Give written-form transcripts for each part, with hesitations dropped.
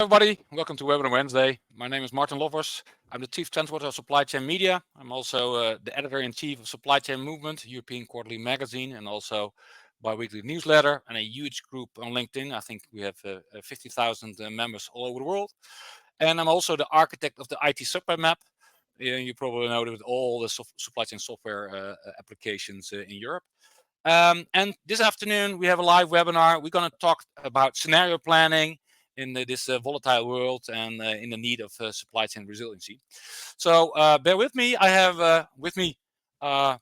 Everybody, welcome to Webinar Wednesday. My name is Martijn Lofvers. I'm the Chief Trendwatcher of Supply Chain Media. I'm also the Editor-in-Chief of Supply Chain Movement, European Quarterly Magazine, and also bi-weekly newsletter, and a huge group on LinkedIn. I think we have 50,000 members all over the world. And I'm also the architect of the IT supply map. You probably know that with all the supply chain software applications in Europe. And this afternoon, we have a live webinar. We're going to talk about scenario planning in this volatile world and in the need of supply chain resiliency. So bear with me. I have with me an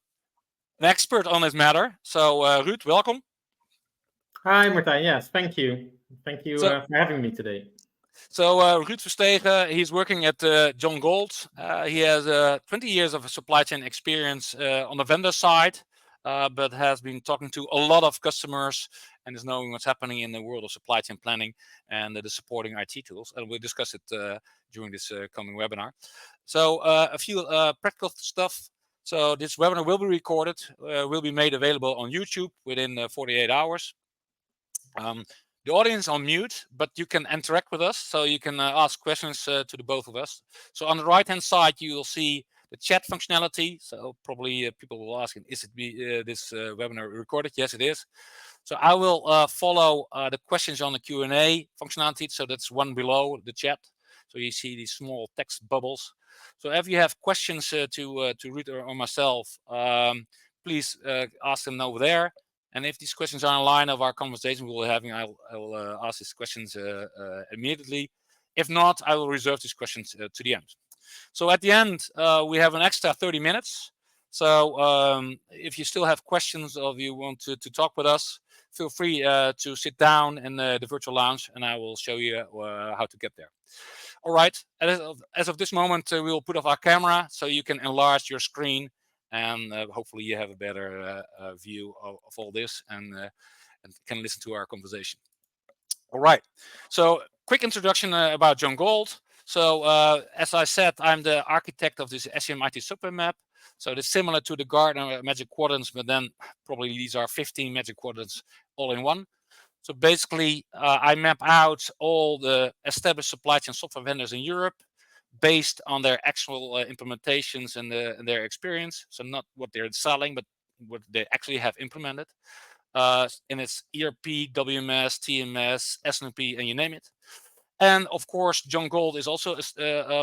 expert on this matter. So Ruud, welcome. Hi, Martijn. Yes, thank you. Thank you for having me today. So Ruud Verstegen, he's working at Galt. He has 20 years of supply chain experience on the vendor side, but has been talking to a lot of customers and is knowing what's happening in the world of supply chain planning and the supporting IT tools. And we'll discuss it during this coming webinar. So a few practical stuff. So this webinar will be recorded, will be made available on YouTube within 48 hours. The audience on mute, but you can interact with us, so you can ask questions to the both of us. So on the right-hand side, you will see the chat functionality. So probably people will ask, is it this webinar recorded? Yes, it is. So I will follow the questions on the Q&A functionality. So that's one below the chat. So you see these small text bubbles. So if you have questions to Ruud or myself, please ask them over there. And if these questions are in line of our conversation we will having, I'll ask these questions immediately. If not, I will reserve these questions to the end. So at the end, we have an extra 30 minutes. So if you still have questions or if you want to talk with us, feel free to sit down in the virtual lounge and I will show you how to get there. All right, as of this moment, we will put off our camera so you can enlarge your screen and hopefully you have a better view of all this and can listen to our conversation. All right, so quick introduction about Galt. So as I said, I'm the architect of this SCM IT supply map. So it's similar to the Gartner Magic Quadrants, but then probably these are 15 Magic Quadrants all in one. So basically, I map out all the established supply chain software vendors in Europe based on their actual implementations and their experience. So not what they're selling, but what they actually have implemented. And it's ERP, WMS, TMS, S&OP, and you name it. And of course, Galt is also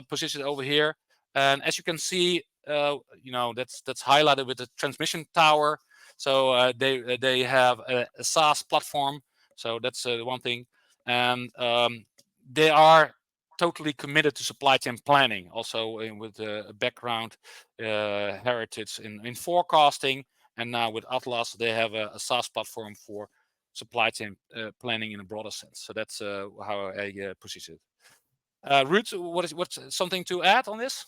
positioned over here. And as you can see, that's highlighted with the transmission tower. So they have a SaaS platform. So that's one thing. And they are totally committed to supply chain planning, also with a background heritage in forecasting. And now with Atlas, they have a SaaS platform for supply chain planning in a broader sense. So that's how I position it. Ruud, what's something to add on this?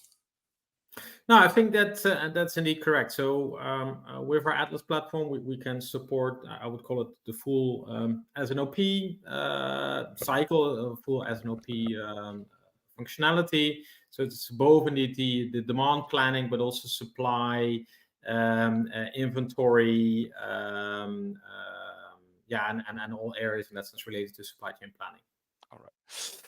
No, I think that's indeed correct. So with our Atlas platform, we can support, I would call it the full S&OP cycle, full S&OP functionality. So it's both indeed the demand planning, but also supply, inventory, and all areas in that sense related to supply chain planning. All right.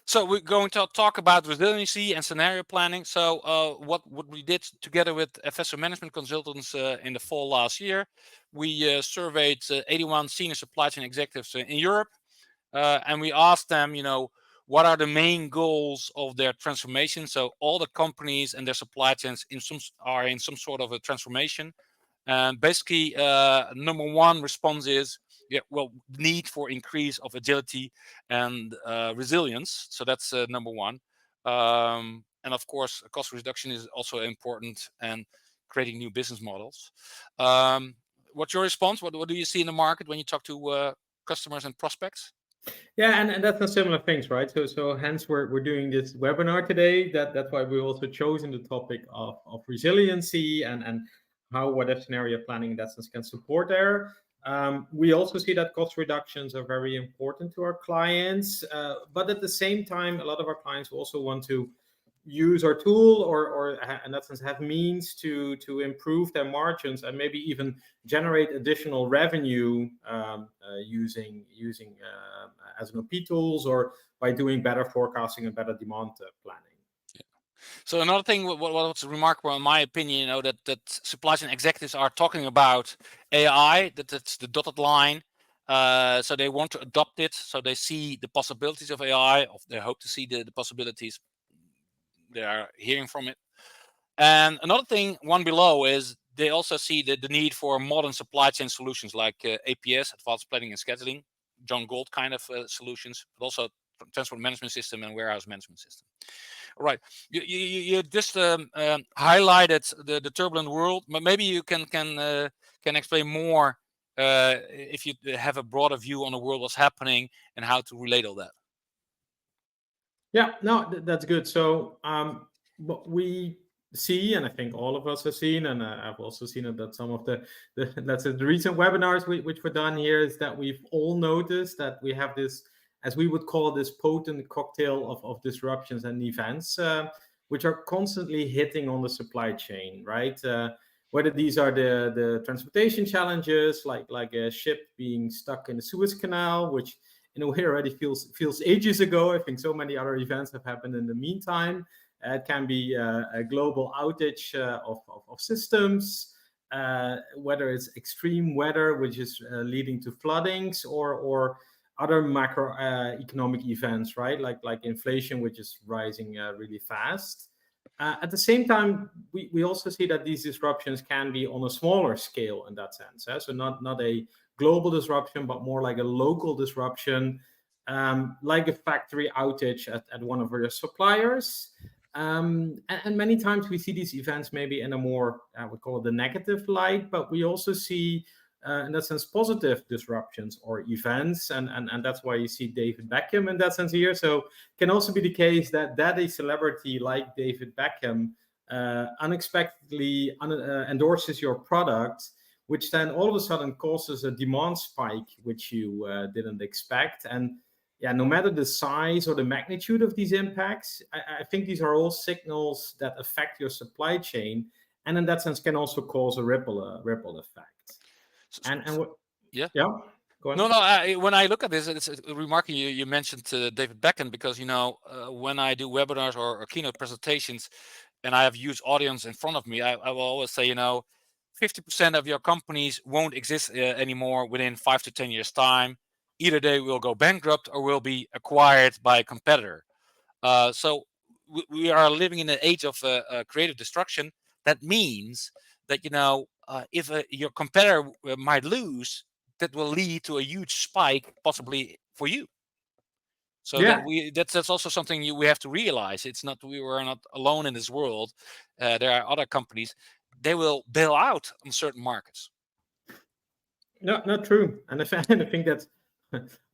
So we're going to talk about resiliency and scenario planning. So what we did together with FSO management consultants in the fall last year, we surveyed 81 senior supply chain executives in Europe, and we asked them, what are the main goals of their transformation? So all the companies and their supply chains are in some sort of a transformation. And basically, number one response is, need for increase of agility and resilience. So that's number one. And of course, cost reduction is also important and creating new business models. What's your response? What do you see in the market when you talk to customers and prospects? Yeah, and that's the similar things, right? So hence we're doing this webinar today. That's why we also chosen the topic of resiliency and how what if scenario planning in that sense can support there. We also see that cost reductions are very important to our clients, but at the same time, a lot of our clients also want to use our tool or in that sense have means to improve their margins and maybe even generate additional revenue using S&OP tools or by doing better forecasting and better demand planning. So another thing, what's remarkable in my opinion, that supply chain executives are talking about AI, that's the dotted line. So they want to adopt it. So they see the possibilities of AI, or they hope to see the possibilities. They are hearing from it. And another thing, one below, is they also see the need for modern supply chain solutions like APS, Advanced Planning and Scheduling, John Galt kind of solutions, but also transport management system and warehouse management system. All right, you just highlighted the turbulent world, but maybe you can explain more if you have a broader view on the world, what's happening, and how to relate all that. Yeah, no, that's good. So what we see, and I think all of us have seen, and I've also seen it that some of the recent webinars which were done here, is that we've all noticed that we have this, as we would call this, potent cocktail of disruptions and events, which are constantly hitting on the supply chain, right? Whether these are the transportation challenges, like a ship being stuck in the Suez Canal, which in a way already feels ages ago. I think so many other events have happened in the meantime. It can be a global outage of systems, whether it's extreme weather, which is leading to floodings, or other macroeconomic events, right? Like inflation, which is rising really fast. At the same time, we also see that these disruptions can be on a smaller scale in that sense. So not a global disruption, but more like a local disruption, like a factory outage at one of your suppliers. And many times we see these events maybe in a more, I would call it the negative light, but we also see, in that sense, positive disruptions or events. And that's why you see David Beckham in that sense here. So it can also be the case that a celebrity like David Beckham unexpectedly endorses your product, which then all of a sudden causes a demand spike, which you didn't expect. And yeah, no matter the size or the magnitude of these impacts, I think these are all signals that affect your supply chain, and in that sense can also cause a ripple effect. Yeah. Go on. No. When I look at this, it's remarkable. You mentioned David Beckham, because when I do webinars or keynote presentations, and I have huge audience in front of me, I will always say, 50% of your companies won't exist anymore within 5 to 10 years time. Either they will go bankrupt or will be acquired by a competitor. So we are living in an age of creative destruction. That means that if your competitor might lose, that will lead to a huge spike, possibly for you. So that's also something we have to realize. It's not, we were not alone in this world. There are other companies. They will bail out on certain markets. No, not true. And I think that's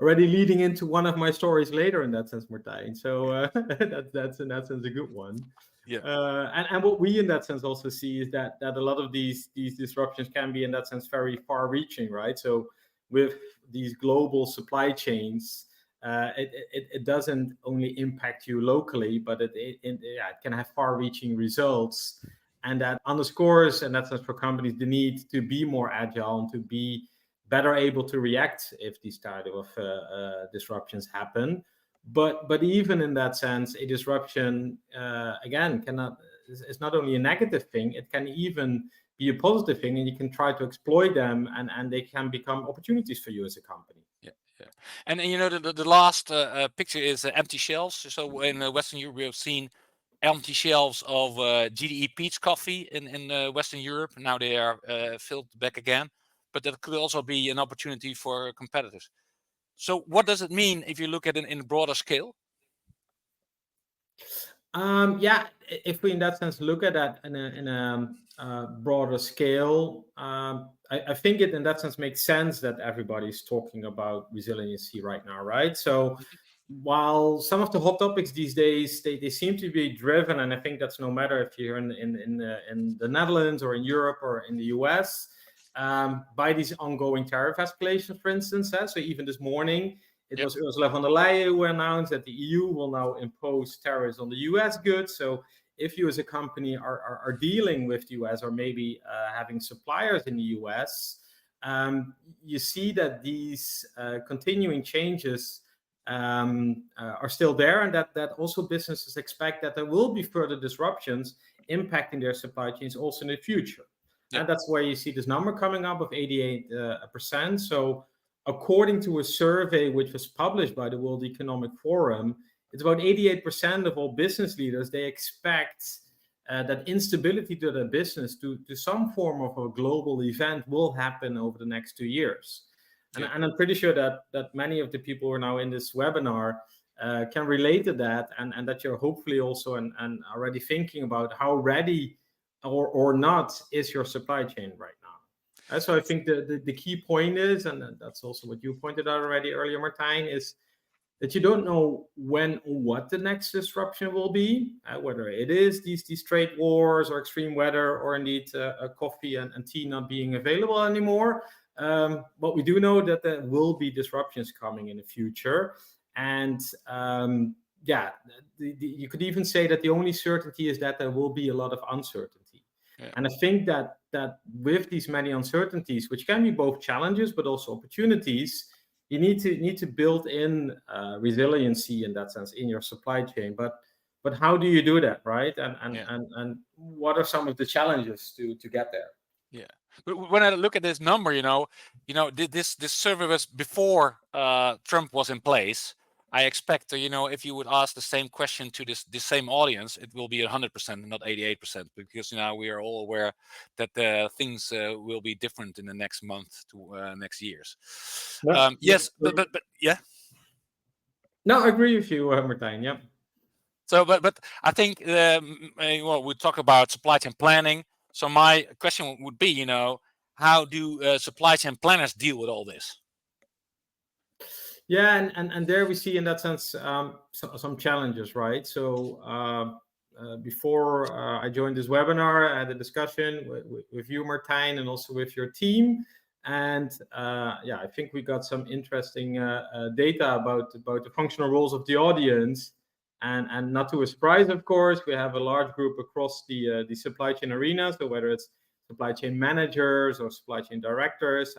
already leading into one of my stories later in that sense, Martijn. So that's in that sense a good one. Yeah. And what we in that sense also see is that a lot of these disruptions can be in that sense very far-reaching, right? So with these global supply chains, it doesn't only impact you locally, but it can have far-reaching results. And that underscores, in that sense, for companies, the need to be more agile and to be better able to react if these type of disruptions happen. But even in that sense, a disruption again is not only a negative thing; it can even be a positive thing, and you can try to exploit them, and they can become opportunities for you as a company. Yeah. And the last picture is empty shelves. So in Western Europe, we have seen empty shelves of GDE Peach coffee in Western Europe. Now they are filled back again, but that could also be an opportunity for competitors. So what does it mean if you look at it in a broader scale? If we in that sense look at that in a broader scale, I think it in that sense makes sense that everybody's talking about resiliency right now, right? So while some of the hot topics these days they seem to be driven, and I think that's no matter if you're in the Netherlands or in Europe or in the US, by these ongoing tariff escalations, for instance. So even this morning It was Ursula von der Leyen who announced that the EU will now impose tariffs on the US goods. So if you as a company are dealing with the US or maybe having suppliers in the US, you see that these continuing changes are still there, and that also businesses expect that there will be further disruptions impacting their supply chains also in the future. And that's why you see this number coming up of 88%. So according to a survey which was published by the World Economic Forum, it's about 88% of all business leaders, they expect that instability to their business to some form of a global event will happen over the next 2 years. And I'm pretty sure that many of the people who are now in this webinar can relate to that, and that you're hopefully also and already thinking about how ready or not is your supply chain right now. So I think the key point is, and that's also what you pointed out already earlier, Martijn, is that you don't know when or what the next disruption will be, whether it is these trade wars or extreme weather or indeed coffee and tea not being available anymore. But we do know that there will be disruptions coming in the future. And you could even say that the only certainty is that there will be a lot of uncertainty. And I think that with these many uncertainties, which can be both challenges but also opportunities, you need to build in resiliency in that sense in your supply chain. But how do you do that, right? And what are some of the challenges to get there? Yeah. But when I look at this number, this survey was before Trump was in place. I expect, if you would ask the same question to this same audience, it will be 100% and not 88%, because we are all aware that things will be different in the next month to next years. Yes, but yeah. No, I agree with you, Martijn. Yeah. So, but I think we talk about supply chain planning. So my question would be, how do supply chain planners deal with all this? Yeah, and there we see in that sense some challenges, right? So before I joined this webinar, I had a discussion with you, Martijn, and also with your team. And I think we got some interesting data about the functional roles of the audience. And not to a surprise, of course, we have a large group across the supply chain arena. So whether it's supply chain managers or supply chain directors,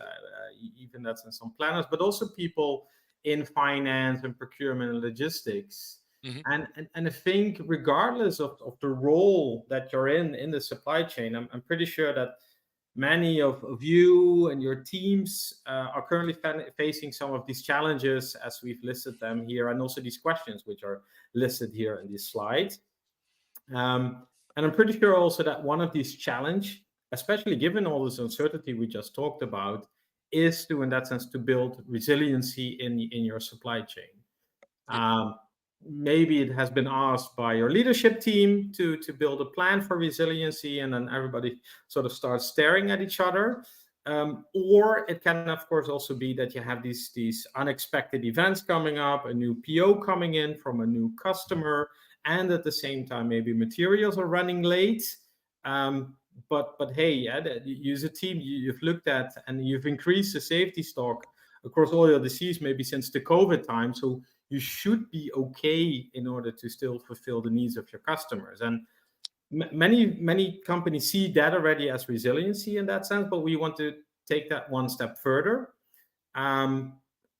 even that's in some planners, but also people in finance and procurement and logistics. Mm-hmm. And I think regardless of the role that you're in the supply chain, I'm pretty sure that many of you and your teams are currently facing some of these challenges as we've listed them here, and also these questions which are listed here in this slide. And I'm pretty sure also that one of these challenges, especially given all this uncertainty we just talked about, is to, in that sense, to build resiliency in your supply chain. Maybe it has been asked by your leadership team to build a plan for resiliency, and then everybody sort of starts staring at each other. Or it can, of course, also be that you have these unexpected events coming up, a new PO coming in from a new customer, and at the same time, maybe materials are running late. But hey, you as a team, you've looked at and you've increased the safety stock across all your DCs maybe since the COVID time. So you should be okay in order to still fulfill the needs of your customers. And many companies see that already as resiliency in that sense, but we want to take that one step further. And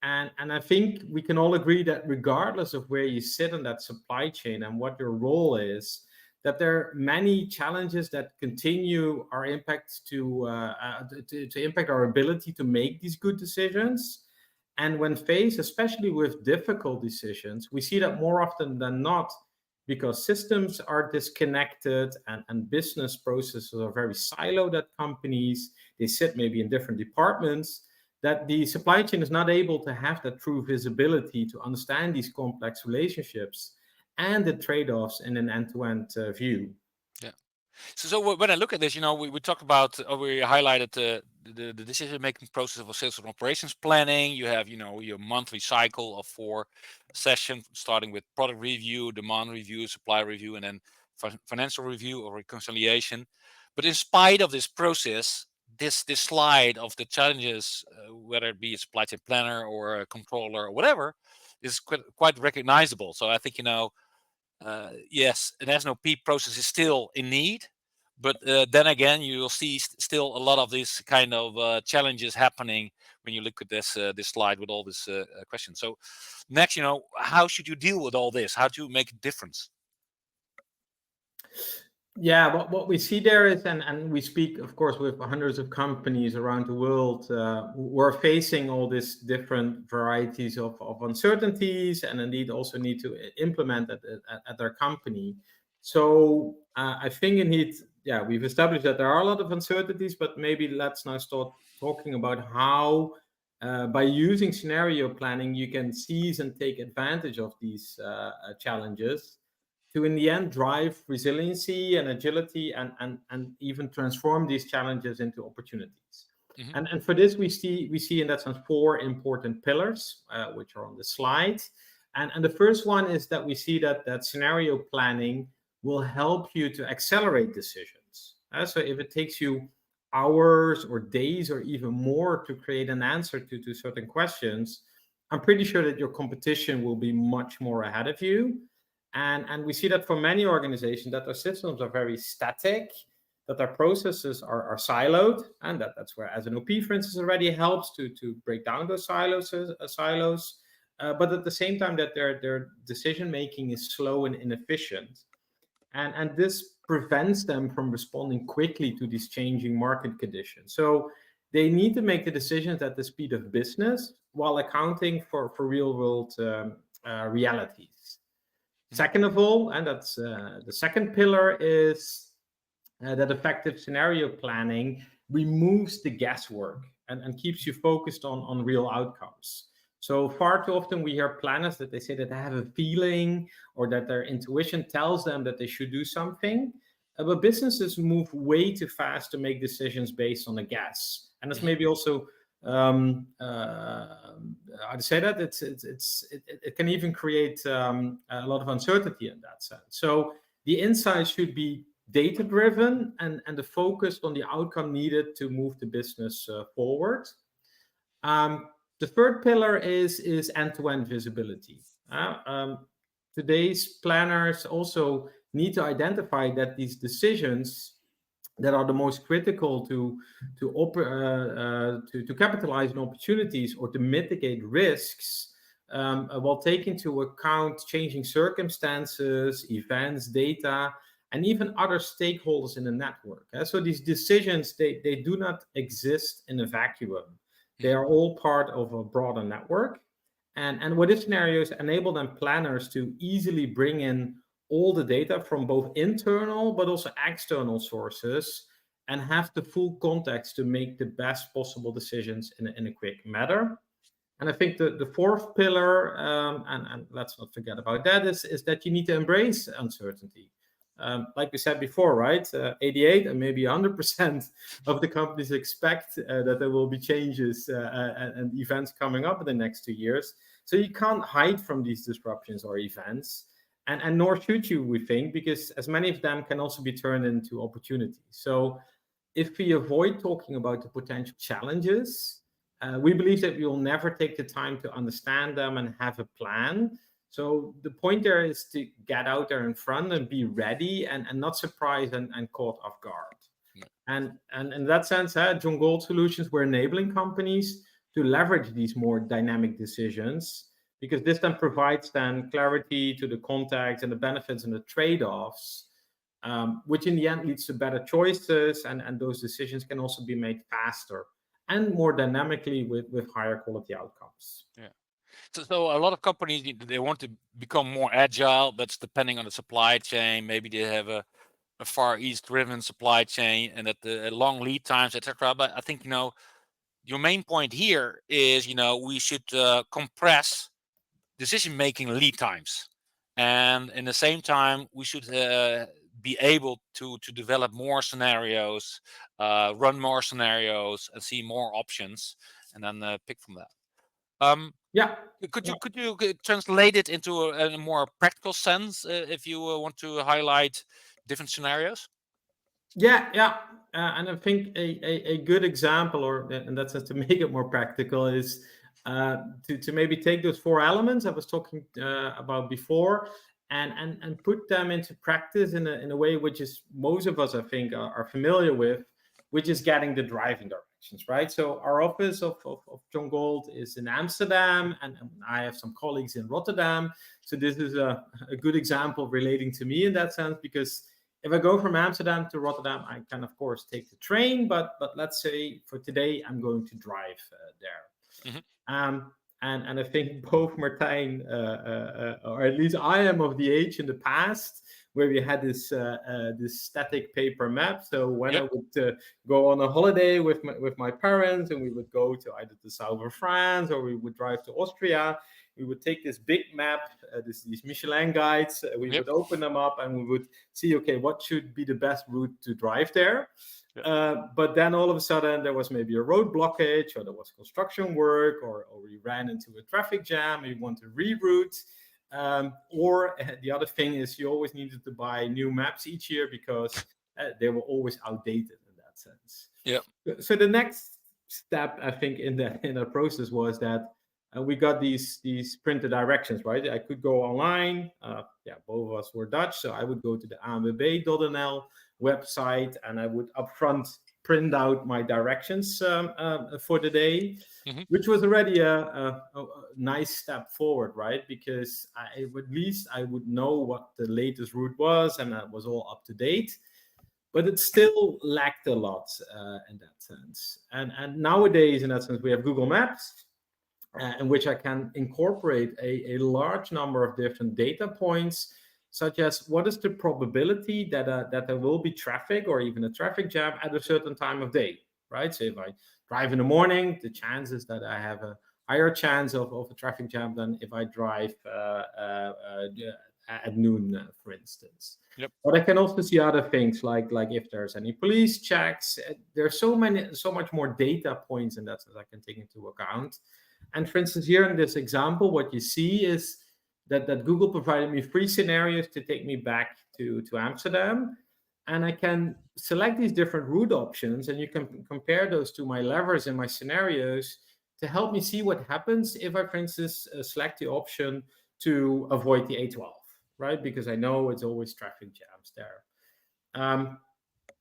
I think we can all agree that regardless of where you sit in that supply chain and what your role is, that there are many challenges that continue our impact to impact our ability to make these good decisions. And when faced, especially with difficult decisions, we see that more often than not, because systems are disconnected and business processes are very siloed at companies, they sit maybe in different departments, that the supply chain is not able to have that true visibility to understand these complex relationships and the trade-offs in an end-to-end view. Yeah. So when I look at this, we talked about, we highlighted the decision-making process of sales and operations planning. You have, your monthly cycle of 4 sessions, starting with product review, demand review, supply review, and then financial review or reconciliation. But in spite of this process, this slide of the challenges, whether it be a supply chain planner or a controller or whatever, is quite recognizable. So I think yes, an S&OP process is still in need, but then again, you will see still a lot of these kind of challenges happening when you look at this slide with all this questions. So next, how should you deal with all this? How to make a difference? Yeah, what we see there is, and we speak, of course, with hundreds of companies around the world who are facing all these different varieties of uncertainties, and indeed also need to implement at their company. So I think indeed, yeah, we've established that there are a lot of uncertainties, but maybe let's now start talking about how, by using scenario planning, you can seize and take advantage of these challenges to in the end drive resiliency and agility and even transform these challenges into opportunities. Mm-hmm. And for this we see in that sense 4 important pillars which are on the slide. And the first one is that we see that scenario planning will help you to accelerate decisions. So if it takes you hours or days or even more to create an answer to certain questions, I'm pretty sure that your competition will be much more ahead of you. And we see that for many organizations that their systems are very static, that their processes are siloed, and that's where S&OP, for instance, already helps to break down those silos. But at the same time, that their decision making is slow and inefficient, and this prevents them from responding quickly to these changing market conditions. So they need to make the decisions at the speed of business while accounting for real world realities. Second of all, and that's the second pillar, is that effective scenario planning removes the guesswork and keeps you focused on real outcomes. So far too often we hear planners that they say that they have a feeling or that their intuition tells them that they should do something. But businesses move way too fast to make decisions based on a guess. And that's maybe also I'd say that it can even create a lot of uncertainty in that sense. So the insights should be data driven and the focus on the outcome needed to move the business forward. The third pillar is end-to-end visibility. Today's planners also need to identify that these decisions that are the most critical to capitalize on opportunities or to mitigate risks, while taking into account changing circumstances, events, data, and even other stakeholders in the network. So these decisions, they do not exist in a vacuum. They are all part of a broader network. And what these scenarios enable them planners to easily bring in all the data from both internal but also external sources and have the full context to make the best possible decisions in a quick manner. And I think the fourth pillar, and let's not forget about that, is that you need to embrace uncertainty. Like we said before, right? 88 and maybe 100% of the companies expect that there will be changes and events coming up in the next 2 years. So you can't hide from these disruptions or events. And nor should you, we think, because as many of them can also be turned into opportunities. So if we avoid talking about the potential challenges, we believe that we will never take the time to understand them and have a plan. So the point there is to get out there in front and be ready and not surprised and caught off guard. Yeah. And in that sense, John Galt Solutions, we're enabling companies to leverage these more dynamic decisions, because this then provides then clarity to the context and the benefits and the trade-offs, which in the end leads to better choices, and those decisions can also be made faster and more dynamically with higher quality outcomes. Yeah. So a lot of companies, they want to become more agile. That's depending on the supply chain. Maybe they have a Far East driven supply chain and at the long lead times, etc. But I think your main point here is we should compress decision making lead times, and in the same time we should be able to develop more scenarios, run more scenarios, and see more options, and then pick from that. Yeah. Could you translate it into a more practical sense if you want to highlight different scenarios? Yeah. And I think a good example, or in that sense, to make it more practical, is to maybe take those 4 elements I was talking about before, and put them into practice in a way which is most of us, I think, are familiar with, which is getting the driving directions, right? So our office of John Galt is in Amsterdam, and I have some colleagues in Rotterdam. So this is a good example relating to me in that sense, because if I go from Amsterdam to Rotterdam, I can, of course, take the train, but let's say for today, I'm going to drive there. Mhm. And I think both Martijn, or at least I am of the age in the past where we had this static paper map. So when I Yep. would go on a holiday with my parents, and we would go to either the south of France or we would drive to Austria, we would take this big map, these Michelin guides, we Yep. would open them up and we would see, okay, what should be the best route to drive there. But then all of a sudden there was maybe a road blockage, or there was construction work, or we ran into a traffic jam and we want to reroute. Or the other thing is you always needed to buy new maps each year because they were always outdated in that sense. Yep. So the next step, I think, in the process was that we got these printed directions, right? I could go online. Both of us were Dutch, so I would go to the ANWB.nl website and I would upfront print out my directions for the day, which was already a nice step forward, right? Because at least I would know what the latest route was, and that was all up to date. But it still lacked a lot in that sense. And nowadays, in that sense, we have Google Maps, in which I can incorporate a large number of different data points, such as what is the probability that there will be traffic or even a traffic jam at a certain time of day, right? So if I drive in the morning, the chances that I have a higher chance of a traffic jam than if I drive at noon, for instance. Yep. But I can also see other things like if there's any police checks. There's so much more data points in that I can take into account. And for instance, here in this example, what you see is that Google provided me 3 scenarios to take me back to Amsterdam. And I can select these different route options, and you can compare those to my levers in my scenarios to help me see what happens if I, for instance, select the option to avoid the A12, right? Because I know it's always traffic jams there.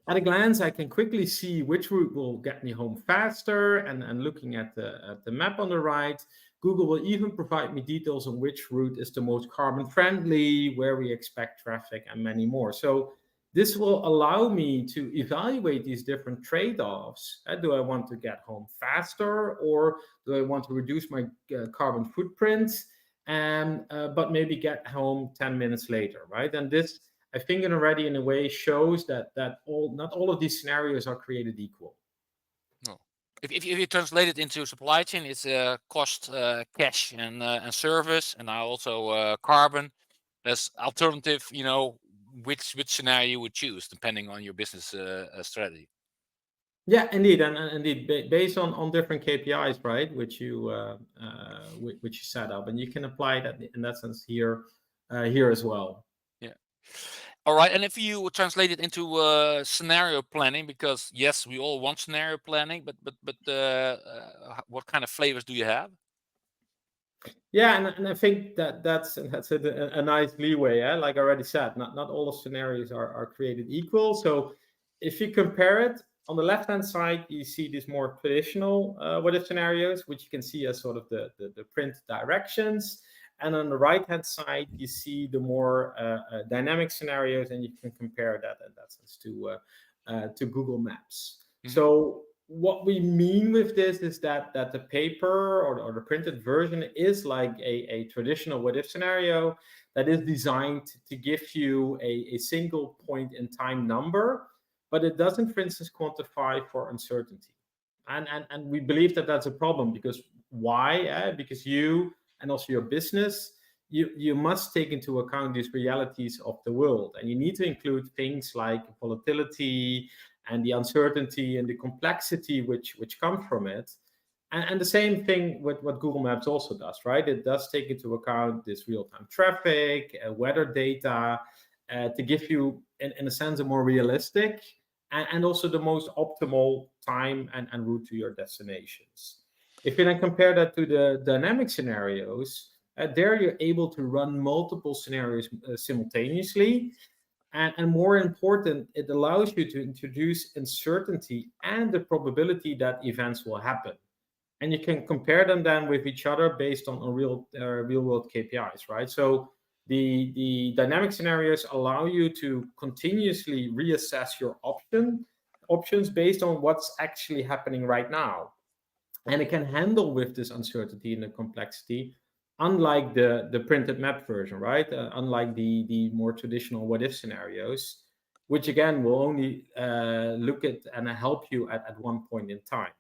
At a glance, I can quickly see which route will get me home faster, and looking at the map on the right, Google will even provide me details on which route is the most carbon friendly, where we expect traffic, and many more. So this will allow me to evaluate these different trade-offs. Do I want to get home faster, or do I want to reduce my carbon footprint, but maybe get home 10 minutes later, right? And this, I think, already in a way shows that not all of these scenarios are created equal. No. If you translate it into supply chain, it's cost, cash, and service, and now also carbon. There's alternative, which scenario you would choose depending on your business strategy. Yeah, indeed, and indeed, based on different KPIs, right, which you set up, and you can apply that in that sense here as well. Yeah. All right, and if you translate it into scenario planning, because yes, we all want scenario planning, but what kind of flavors do you have? Yeah, and I think that's a nice leeway. Like I already said, not all the scenarios are created equal. So if you compare it, on the left-hand side, you see these more traditional what if scenarios, which you can see as sort of the print directions. And on the right-hand side, you see the more dynamic scenarios, and you can compare that in that sense to Google Maps. So what we mean with this is that the paper or the printed version is like a traditional what if scenario that is designed to give you a single point in time number, but it doesn't, for instance, quantify for uncertainty. And we believe that that's a problem, because why? Because you and also your business, you must take into account these realities of the world, and you need to include things like volatility and the uncertainty and the complexity which come from it. And the same thing with what Google Maps also does, right? It does take into account this real-time traffic, weather data, to give you, in a sense, a more realistic and also the most optimal time and route to your destinations. If you then compare that to the dynamic scenarios, there you're able to run multiple scenarios simultaneously. And more important, it allows you to introduce uncertainty and the probability that events will happen. And you can compare them then with each other based on real world KPIs, right? So the dynamic scenarios allow you to continuously reassess your options based on what's actually happening right now, and it can handle with this uncertainty and the complexity, unlike the printed map version, right? Unlike the more traditional what if scenarios, which again will only look at and help you at one point in time.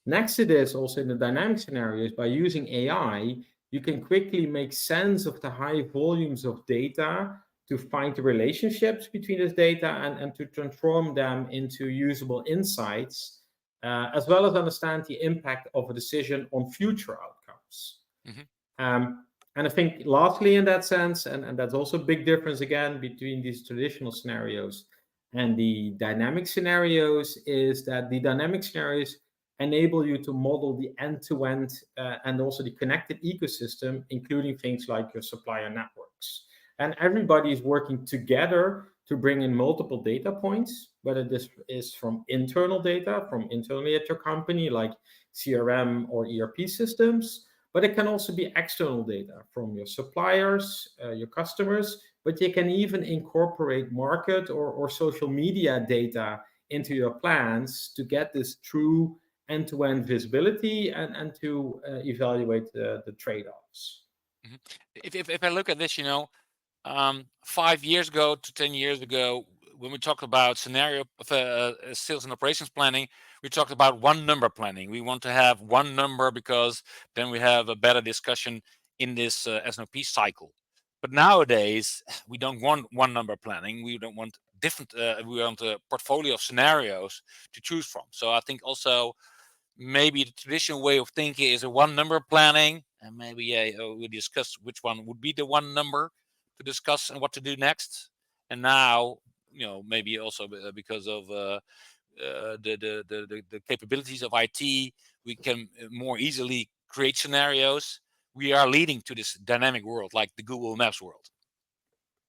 Next to this, also in the dynamic scenarios, by using AI, you can quickly make sense of the high volumes of data to find the relationships between this data and to transform them into usable insights, as well as understand the impact of a decision on future outcomes. And I think lastly in that sense, and that's also a big difference again between these traditional scenarios and the dynamic scenarios, is that the dynamic scenarios enable you to model the end-to-end and also the connected ecosystem, including things like your supplier networks. And everybody is working together to bring in multiple data points, whether this is from internal data, from internally at your company, like CRM or ERP systems, but it can also be external data from your suppliers, your customers, but you can even incorporate market or social media data into your plans to get this true end-to-end visibility and to evaluate the trade-offs. If I look at this, 5 years ago to 10 years ago, when we talked about scenario sales and operations planning, we talked about one number planning. We want to have one number because then we have a better discussion in this S&OP cycle. But nowadays, we don't want one number planning. We don't want different. We want a portfolio of scenarios to choose from. So I think also maybe the traditional way of thinking is a one number planning, and maybe we discuss which one would be the one number to discuss and what to do next. And now, maybe also because of the capabilities of IT, we can more easily create scenarios. We are leading to this dynamic world, like the Google Maps world.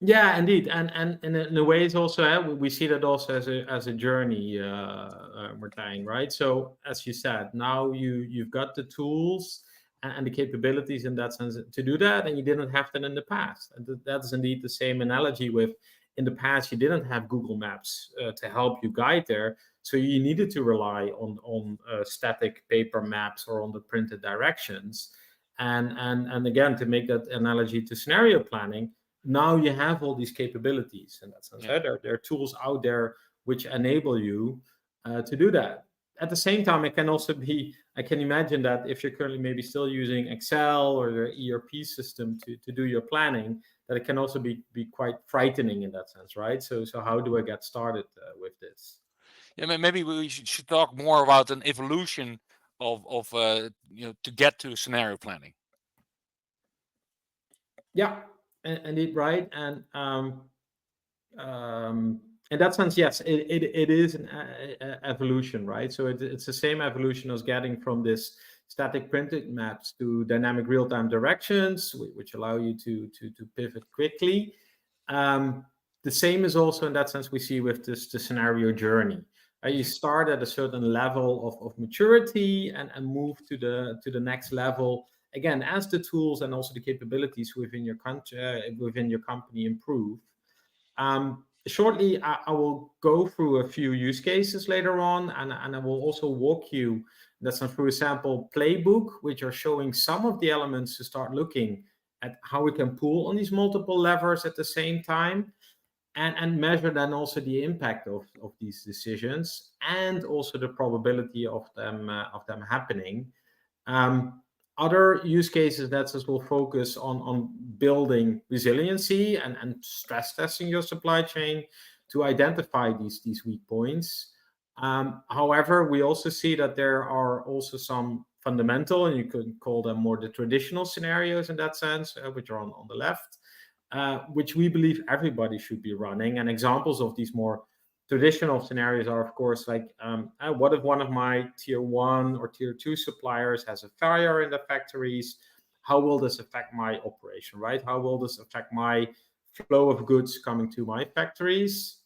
Yeah, indeed, and in a way, it's also we see that also as a journey, Martijn, right? So as you said, now you've got the tools and the capabilities in that sense to do that, and you didn't have that in the past. And that's indeed the same analogy with in the past you didn't have Google Maps to help you guide there, so you needed to rely on static paper maps or on the printed directions. And again, to make that analogy to scenario planning, now you have all these capabilities in that sense. Yeah. There are tools out there which enable you to do that. At the same time, it can also be, I can imagine that if you're currently maybe still using Excel or the ERP system to do your planning, that it can also be quite frightening in that sense, right? So how do I get started with this? Yeah, maybe we should talk more about an evolution of to get to scenario planning. Yeah, indeed, right. And in that sense, yes, it is an evolution, right? So it's the same evolution as getting from this static printed maps to dynamic real-time directions, which allow you to pivot quickly. The same is also in that sense we see with the scenario journey. You start at a certain level of maturity and move to the next level again as the tools and also the capabilities within your company improve. Shortly, I will go through a few use cases later on, and I will also walk you through a sample playbook, which are showing some of the elements to start looking at how we can pull on these multiple levers at the same time, and measure then also the impact of these decisions and also the probability of them happening. Other use cases that will focus on building resiliency and stress testing your supply chain to identify these weak points. However, we also see that there are also some fundamental, and you could call them more the traditional scenarios in that sense, which are on the left, which we believe everybody should be running. And examples of these more traditional scenarios are, of course, like what if one of my tier 1 or tier 2 suppliers has a fire in the factories? How will this affect my operation, right? How will this affect my flow of goods coming to my factories?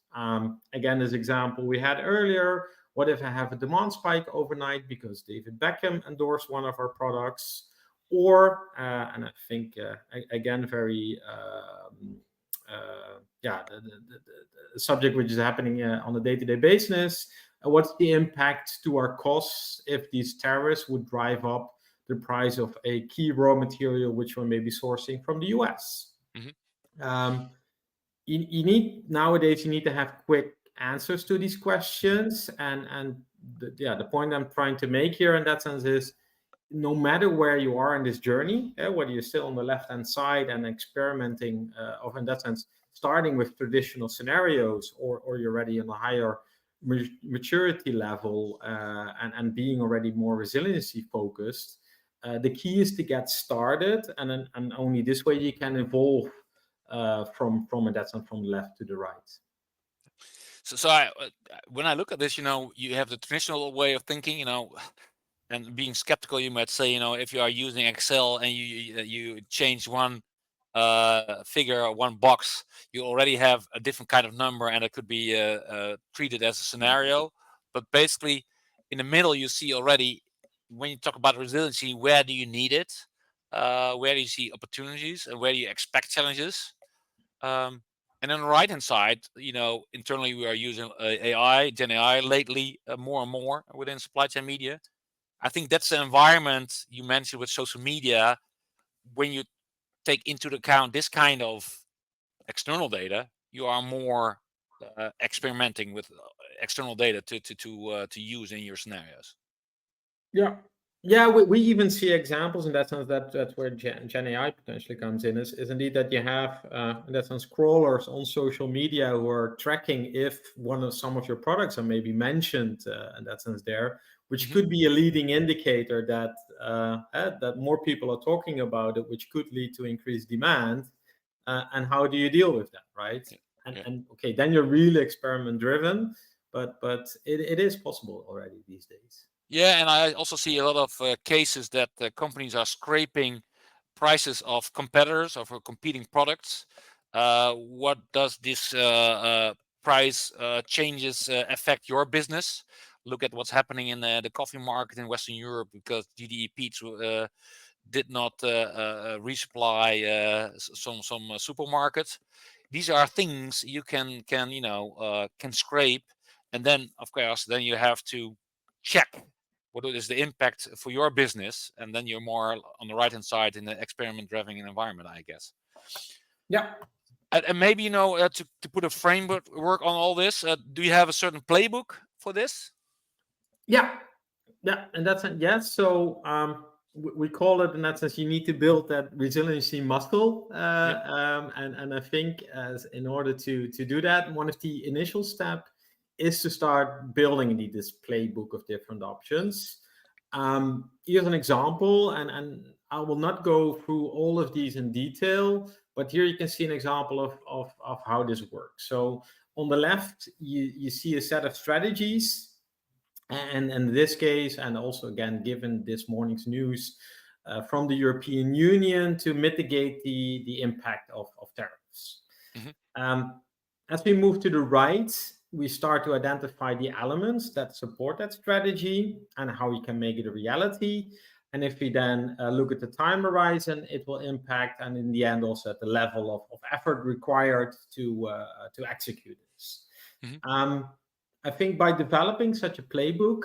Again, this example we had earlier, what if I have a demand spike overnight because David Beckham endorsed one of our products? Or, and I think, again, very, the subject which is happening on a day-to-day basis, what's the impact to our costs if these tariffs would drive up the price of a key raw material which we're maybe sourcing from the US? Mm-hmm. You need nowadays, you need to have quick answers to these questions, and the point I'm trying to make here in that sense is, no matter where you are in this journey, whether you're still on the left-hand side and experimenting, or in that sense, starting with traditional scenarios, or you're already on a higher maturity level, and being already more resiliency focused, the key is to get started, and only this way you can evolve from in that sense, from the left to the right. So when I look at this, you have the traditional way of thinking, and being skeptical, you might say, if you are using Excel and you change one figure or one box, you already have a different kind of number, and it could be treated as a scenario. But basically, in the middle, you see already, when you talk about resiliency, where do you need it? Where do you see opportunities, and where do you expect challenges? And on the right-hand side, internally we are using AI, Gen AI lately, more and more within supply chain media. I think that's the environment you mentioned with social media. When you take into account this kind of external data, you are more experimenting with external data to use in your scenarios. Yeah, we even see examples in that sense. That's where Gen AI potentially comes in. Is indeed that you have in that sense crawlers on social media who are tracking if some of your products are maybe mentioned in that sense there, which Mm-hmm. could be a leading indicator that that more people are talking about it, which could lead to increased demand. And how do you deal with that, right? Yeah. And okay, then you're really experiment driven, but it is possible already these days. Yeah, and I also see a lot of cases that companies are scraping prices of competitors or for competing products. What does this price changes affect your business? Look at what's happening in the coffee market in Western Europe, because GDE Peets did not resupply some supermarkets. These are things you can scrape, and then of course you have to check what is the impact for your business, and then you're more on the right hand side in the experiment driven environment, I guess. Yeah. And maybe to put a framework on all this, do you have a certain playbook for this? Yeah, and that's yes. So we call it in that sense. You need to build that resiliency muscle, and I think as in order to do that, one of the initial steps is to start building this playbook of different options. Here's an example, and I will not go through all of these in detail, but here you can see an example of how this works. So on the left, you see a set of strategies. And in this case, and also again, given this morning's news from the European Union to mitigate the impact of tariffs. Mm-hmm. As we move to the right, we start to identify the elements that support that strategy and how we can make it a reality. And if we then look at the time horizon, it will impact, and in the end, also at the level of effort required to execute this. Mm-hmm. I think by developing such a playbook,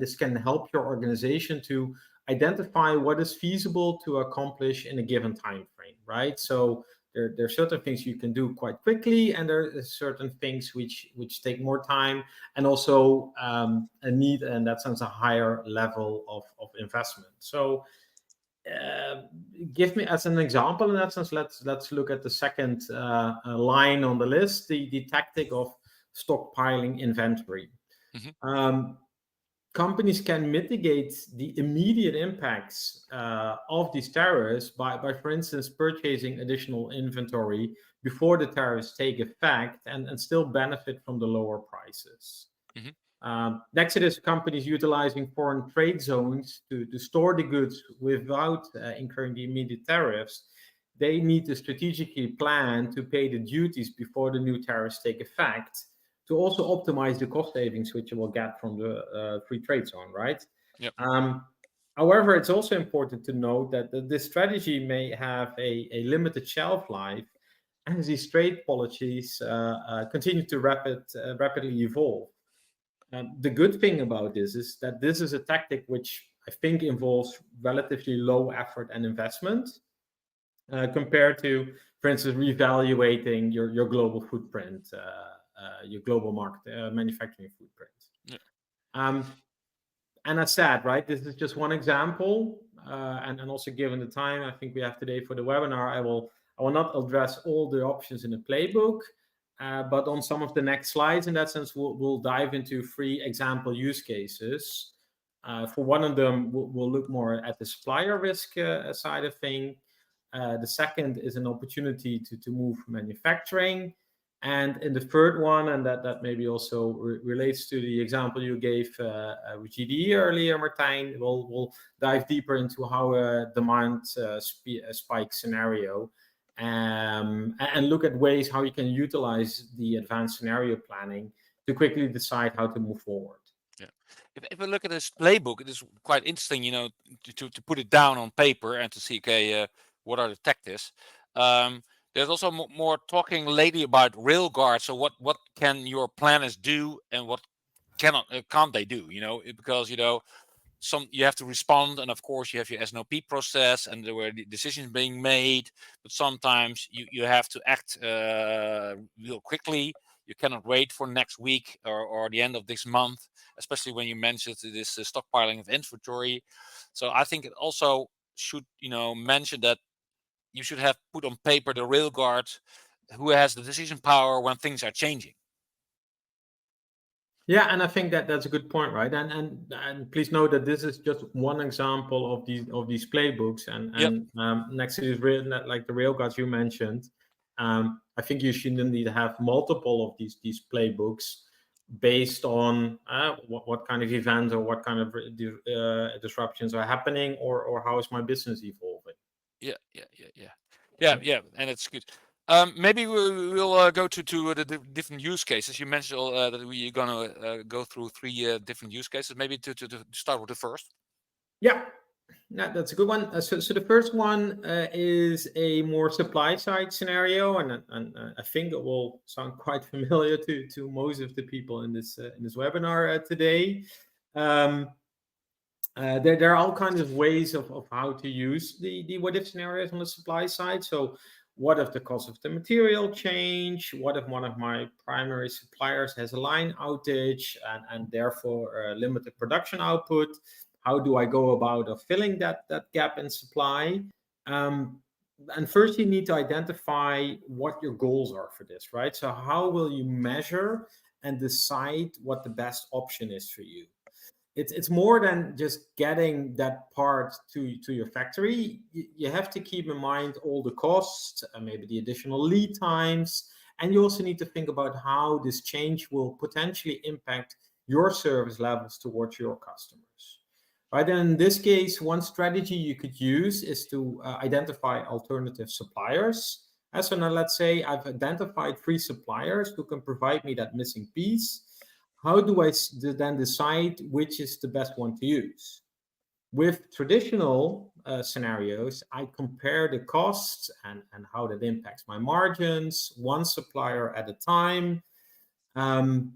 this can help your organization to identify what is feasible to accomplish in a given time frame, right? So there are certain things you can do quite quickly, and there are certain things which take more time, and also a need, in that sense, a higher level of investment. So give me as an example in that sense. Let's look at the second line on the list, the tactic of stockpiling inventory. Mm-hmm. companies can mitigate the immediate impacts of these tariffs by, for instance, purchasing additional inventory before the tariffs take effect and still benefit from the lower prices. Next, it is companies utilizing foreign trade zones to store the goods without incurring the immediate tariffs. They need to strategically plan to pay the duties before the new tariffs take effect, to also optimize the cost savings which you will get from the free trade zone, right? Yep. However, it's also important to note that this strategy may have a limited shelf life as these trade policies continue to rapidly evolve. The good thing about this is that this is a tactic which I think involves relatively low effort and investment compared to, for instance, reevaluating your global footprint, your global market manufacturing footprint. Yeah. And as said, right, this is just one example, and also given the time I think we have today for the webinar, I will not address all the options in the playbook. But on some of the next slides, in that sense, we'll dive into 3 example use cases. For one of them, we'll look more at the supplier risk side of things. The second is an opportunity to move manufacturing. And in the third one, and that maybe also relates to the example you gave with GDE earlier, Martijn, we'll dive deeper into how a demand spike scenario and look at ways how you can utilize the advanced scenario planning to quickly decide how to move forward. Yeah. If we look at this playbook, it is quite interesting, to put it down on paper and to see, okay, what are the tactics. There's also more talking lately about rail guards. So what can your planners do and what can't they do? Because you have to respond, and of course you have your SNOP process, and there were decisions being made. But sometimes you have to act real quickly. You cannot wait for next week or the end of this month, especially when you mentioned this stockpiling of inventory. So I think it also should mention that you should have put on paper the rail guard who has the decision power when things are changing. Yeah, and I think that's a good point, right? And please note that this is just one example of these playbooks. And next to these like the railguards you mentioned, I think you should indeed have multiple of these playbooks based on what kind of events or what kind of disruptions are happening, or how is my business evolving. Yeah, and it's good. Maybe we'll go to the different use cases. You mentioned that we're gonna go through 3 different use cases. Maybe to start with the first. Yeah, that's a good one. So the first one is a more supply side scenario, and I think it will sound quite familiar to most of the people in this webinar today. There are all kinds of ways of how to use the what if scenarios on the supply side. So what if the cost of the material change? What if one of my primary suppliers has a line outage and therefore limited production output? How do I go about filling that gap in supply? And first, you need to identify what your goals are for this, right? So how will you measure and decide what the best option is for you? It's more than just getting that part to your factory. You have to keep in mind all the costs and maybe the additional lead times. And you also need to think about how this change will potentially impact your service levels towards your customers. Right, and in this case, one strategy you could use is to identify alternative suppliers. So now let's say I've identified 3 suppliers who can provide me that missing piece. How do I then decide which is the best one to use? With traditional scenarios, I compare the costs and how that impacts my margins, one supplier at a time, and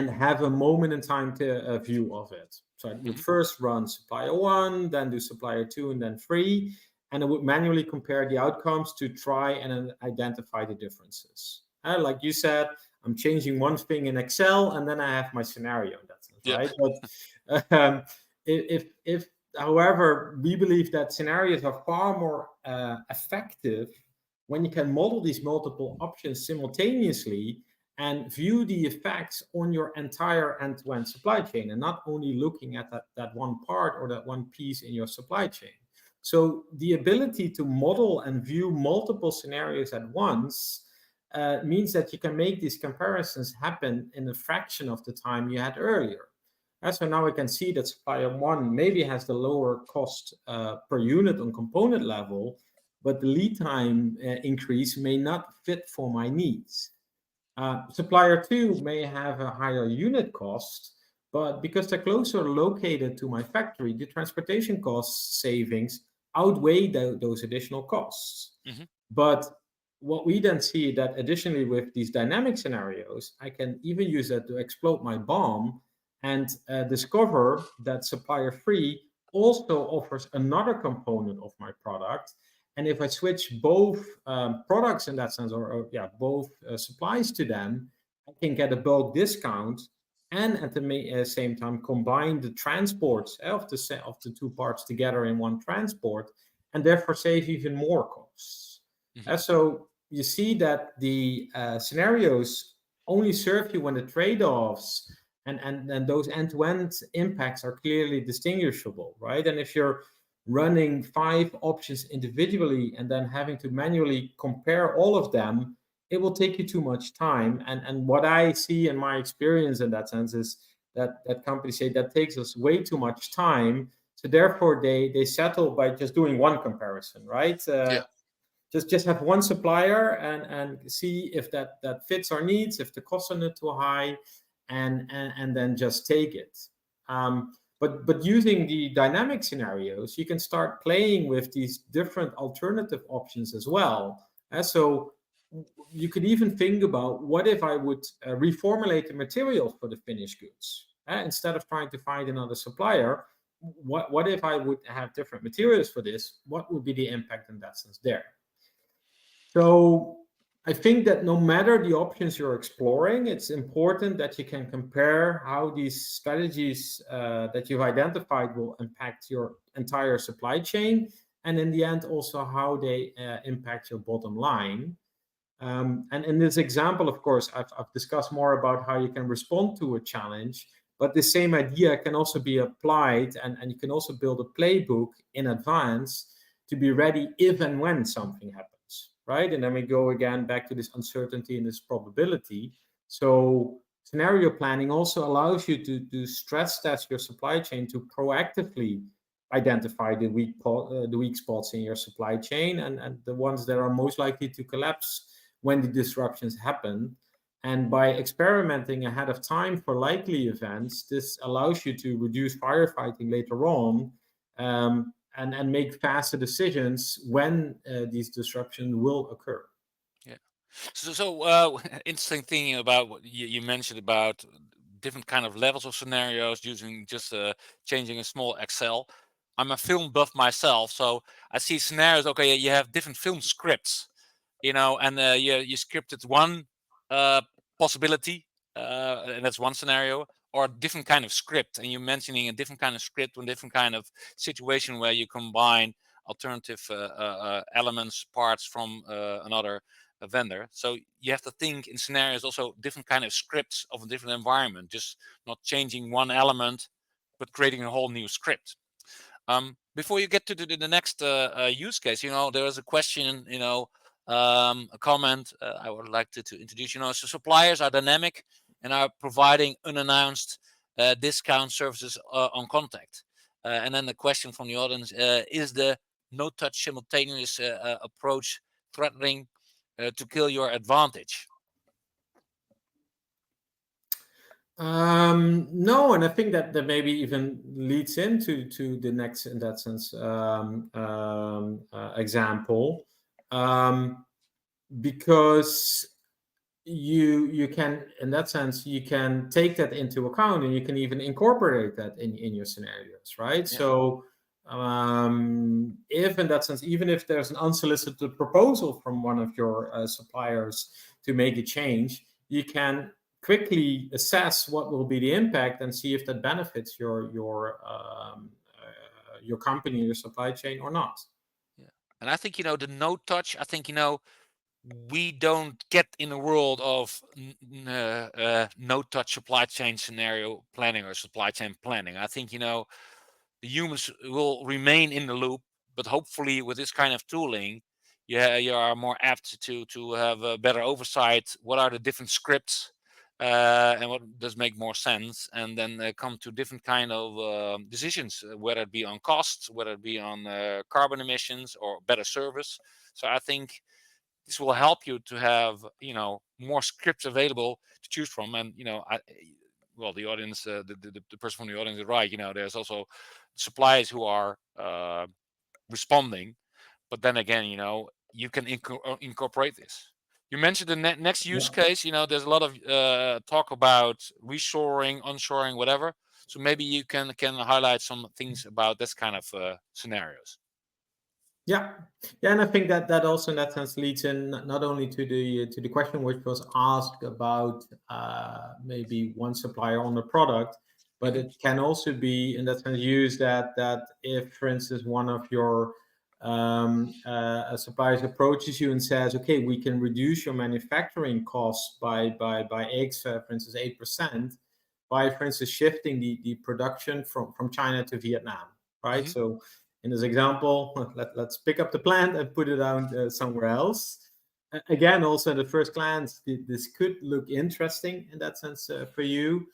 have a moment in time to view of it. So I would first run supplier 1, then do supplier 2, and then 3, and I would manually compare the outcomes to try and identify the differences. Like you said, I'm changing one thing in Excel, and then I have my scenario in that sense, right? But if however, we believe that scenarios are far more effective when you can model these multiple options simultaneously and view the effects on your entire end-to-end supply chain, and not only looking at that one part or that one piece in your supply chain. So the ability to model and view multiple scenarios at once means that you can make these comparisons happen in a fraction of the time you had earlier. So now we can see that supplier one maybe has the lower cost per unit on component level, but the lead time increase may not fit for my needs. Supplier two may have a higher unit cost, but because they're closer located to my factory, the transportation cost savings outweigh those additional costs. Mm-hmm. But what we then see that additionally with these dynamic scenarios, I can even use that to explode my bomb and discover that supplier three also offers another component of my product. And if I switch both products in that sense, or both supplies to them, I can get a bulk discount, and at the same time combine the transports of the two parts together in one transport, and therefore save even more costs. Mm-hmm. So you see that the scenarios only serve you when the trade-offs and those end-to-end impacts are clearly distinguishable, right? And if you're running 5 options individually and then having to manually compare all of them, it will take you too much time. And what I see in my experience in that sense is that companies say that takes us way too much time. So therefore they settle by just doing one comparison, right? Just have one supplier and see if that fits our needs, if the costs are not too high, and then just take it. But using the dynamic scenarios, you can start playing with these different alternative options as well. So you could even think about, what if I would reformulate the material for the finished goods? Instead of trying to find another supplier, what if I would have different materials for this? What would be the impact in that sense there? So I think that no matter the options you're exploring, it's important that you can compare how these strategies that you've identified will impact your entire supply chain, and in the end also how they impact your bottom line. And in this example, of course, I've discussed more about how you can respond to a challenge, but the same idea can also be applied, and you can also build a playbook in advance to be ready if and when something happens. Right? And then we go again back to this uncertainty and this probability. So scenario planning also allows you to stress test your supply chain to proactively identify the weak spots in your supply chain, and the ones that are most likely to collapse when the disruptions happen. And by experimenting ahead of time for likely events, this allows you to reduce firefighting later on, and make faster decisions when these disruptions will occur. Yeah. So interesting thing about what you mentioned about different kind of levels of scenarios using just changing a small Excel. I'm a film buff myself, so I see scenarios. Okay, you have different film scripts, and you scripted one possibility, and that's one scenario, or a different kind of script, and you're mentioning a different kind of script or different kind of situation where you combine alternative elements, parts from another vendor. So you have to think in scenarios also different kind of scripts of a different environment, just not changing one element, but creating a whole new script. Before you get to the next use case, there is a question, a comment I would like to introduce. So suppliers are dynamic and are providing unannounced discount services on contact. And then the question from the audience, is the no-touch simultaneous approach threatening to kill your advantage? No, and I think that maybe even leads into the next, in that sense, example, because you can, in that sense, you can take that into account, and you can even incorporate that in your scenarios, right? Yeah. So if in that sense, even if there's an unsolicited proposal from one of your suppliers to make a change, you can quickly assess what will be the impact and see if that benefits your company, your supply chain, or not. Yeah. And I think the no touch, I think we don't get in a world of no-touch supply chain scenario planning or supply chain planning. I think, the humans will remain in the loop, but hopefully with this kind of tooling, you are more apt to have a better oversight. What are the different scripts, and what does make more sense, and then come to different kind of decisions, whether it be on costs, whether it be on carbon emissions or better service. So I think this will help you to have more scripts available to choose from. And well, the audience, the person from the audience is right. There's also suppliers who are responding, but then again, you can incorporate this. You mentioned the next use case. There's a lot of talk about reshoring, onshoring, whatever. So maybe you can highlight some things about this kind of scenarios. Yeah, and I think that also in that sense leads in not only to the question which was asked about maybe one supplier on the product, but it can also be in that sense used that if, for instance, one of your suppliers approaches you and says, okay, we can reduce your manufacturing costs by X, for instance, 8%, by, for instance, shifting the production from China to Vietnam, right? So in this example, let's pick up the plant and put it down somewhere else. Again, also at the first glance, this could look interesting in that sense for you,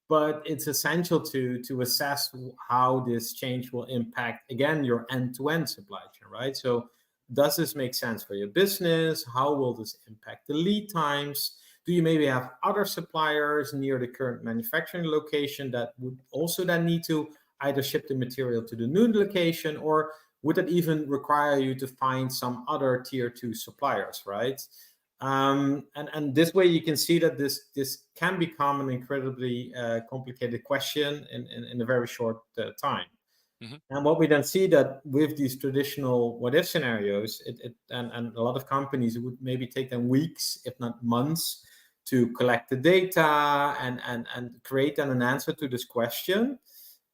but it's essential to assess how this change will impact, again, your end-to-end supply chain, right? So does this make sense for your business? How will this impact the lead times? Do you maybe have other suppliers near the current manufacturing location that would also then need to either ship the material to the new location, or would it even require you to find some other tier 2 suppliers, right? And this way you can see that this can become an incredibly complicated question in a very short time. And what we then see that with these traditional what if scenarios, and a lot of companies, it would maybe take them weeks, if not months, to collect the data and create an answer to this question.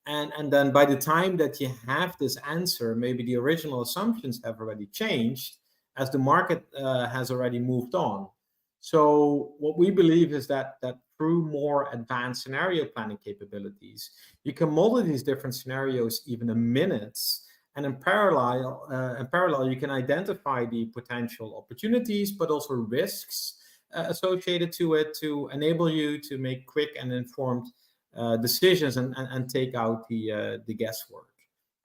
And then by the time that you have this answer, maybe the original assumptions have already changed as the market has already moved on. So what we believe is that through more advanced scenario planning capabilities, you can model these different scenarios even in minutes. And in parallel, you can identify the potential opportunities, but also risks associated to it, to enable you to make quick and informed decisions and take out the guesswork.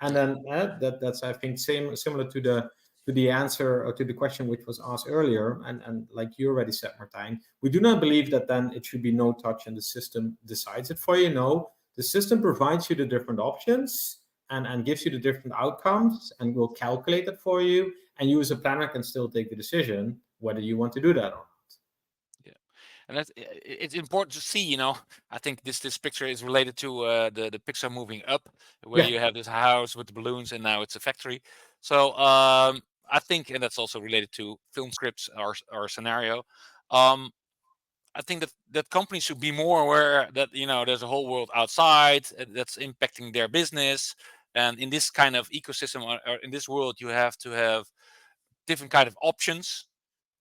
And then that's I think similar to the answer or to the question which was asked earlier, and like you already said, Martijn, we do not believe that then it should be no touch and the system decides it for you. No, the system provides you the different options and gives you the different outcomes and will calculate it for you, and you as a planner can still take the decision whether you want to do that or not. And it's important to see, I think this picture is related to the Pixar moving Up, where you have this house with the balloons and now it's a factory. So I think, and that's also related to film scripts or scenario. I think that companies should be more aware that, there's a whole world outside that's impacting their business. And in this kind of ecosystem or in this world, you have to have different kind of options.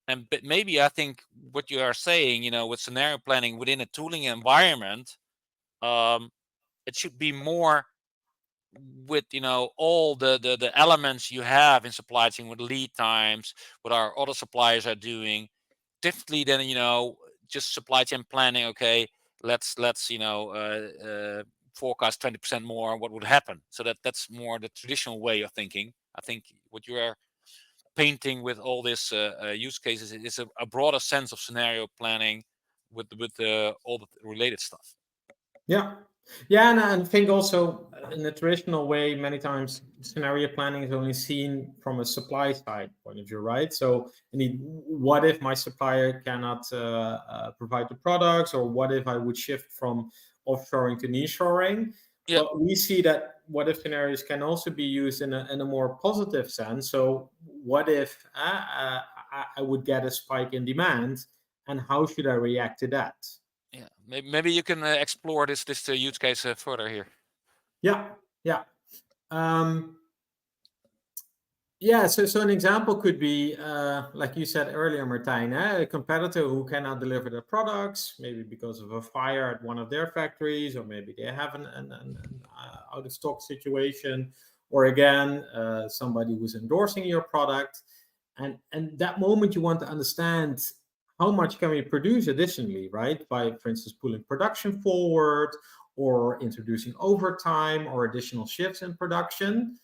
But maybe I think what you are saying, with scenario planning within a tooling environment, it should be more with all the elements you have in supply chain, with lead times, what our other suppliers are doing differently than just supply chain planning. Okay, let's forecast 20% more what would happen. So that's more the traditional way of thinking. I think what you are painting with all this use cases is a broader sense of scenario planning with all the related stuff. Yeah, and I think also in the traditional way, many times scenario planning is only seen from a supply side point of view, right? So, what if my supplier cannot provide the products, or what if I would shift from offshoring to nearshoring? Yeah. But we see that what if scenarios can also be used in a more positive sense. So, what if I would get a spike in demand, and how should I react to that? Yeah, maybe you can explore this use case further here. Yeah. Yeah, so an example could be, like you said earlier, Martijn, a competitor who cannot deliver their products, maybe because of a fire at one of their factories, or maybe they have an out of stock situation, or again, somebody who's endorsing your product. And that moment you want to understand how much can we produce additionally, right? By, for instance, pulling production forward, or introducing overtime or additional shifts in production.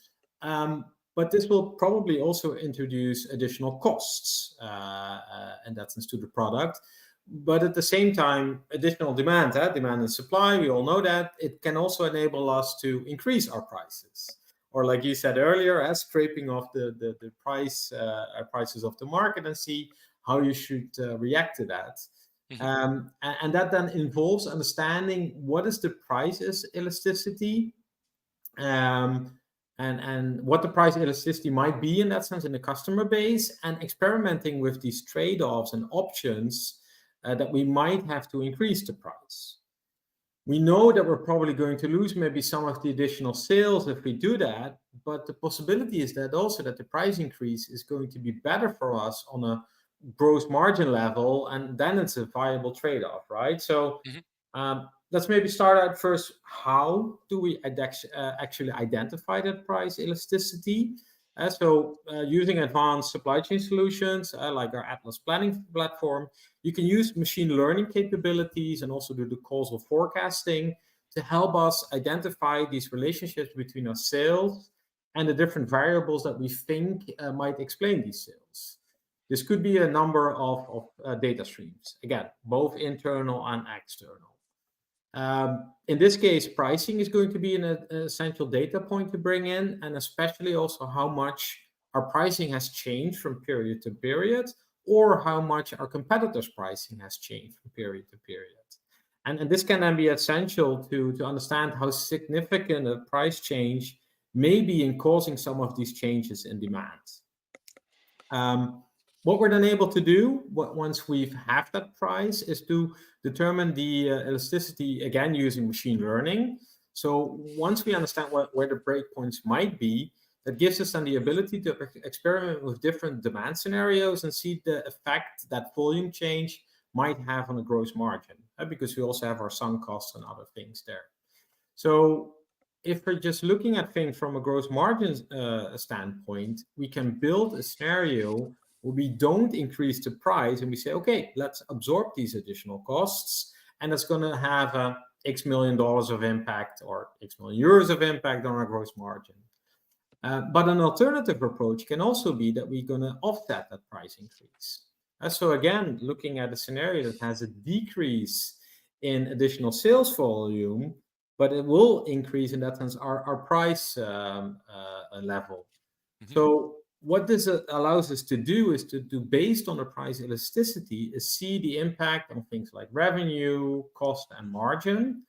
But this will probably also introduce additional costs, in that sense, to the product. But at the same time, additional demand, demand and supply, we all know that it can also enable us to increase our prices. Or like you said earlier, scraping off the prices of the market and see how you should react to that. And that then involves understanding what is the price elasticity, um, and what the price elasticity might be in that sense in the customer base, and experimenting with these trade-offs and options that we might have to increase the price. We know that we're probably going to lose maybe some of the additional sales if we do that, but the possibility is that also that the price increase is going to be better for us on a gross margin level, and then it's a viable trade-off, right? So let's maybe start out first. How do we actually identify that price elasticity? Using advanced supply chain solutions like our Atlas planning platform, you can use machine learning capabilities and also do the causal forecasting to help us identify these relationships between our sales and the different variables that we think might explain these sales. This could be a number of data streams, again, both internal and external. In this case, pricing is going to be an essential data point to bring in, and especially also how much our pricing has changed from period to period, or how much our competitors' pricing has changed from period to period. And this can then be essential to understand how significant a price change may be in causing some of these changes in demand. What we're then able to do once we've have that price is to determine the elasticity, again using machine learning. So once we understand where the breakpoints might be, that gives us then the ability to experiment with different demand scenarios and see the effect that volume change might have on a gross margin, because we also have our sunk costs and other things there. So if we're just looking at things from a gross margin standpoint, we can build a scenario where we don't increase the price and we say, okay, let's absorb these additional costs, and it's going to have a X million dollars of impact or X million euros of impact on our gross margin. But an alternative approach can also be that we're going to offset that price increase. So again, looking at a scenario that has a decrease in additional sales volume, but it will increase in that sense our price level. So what this allows us to do is to do, based on the price elasticity, is see the impact on things like revenue, cost, and margin,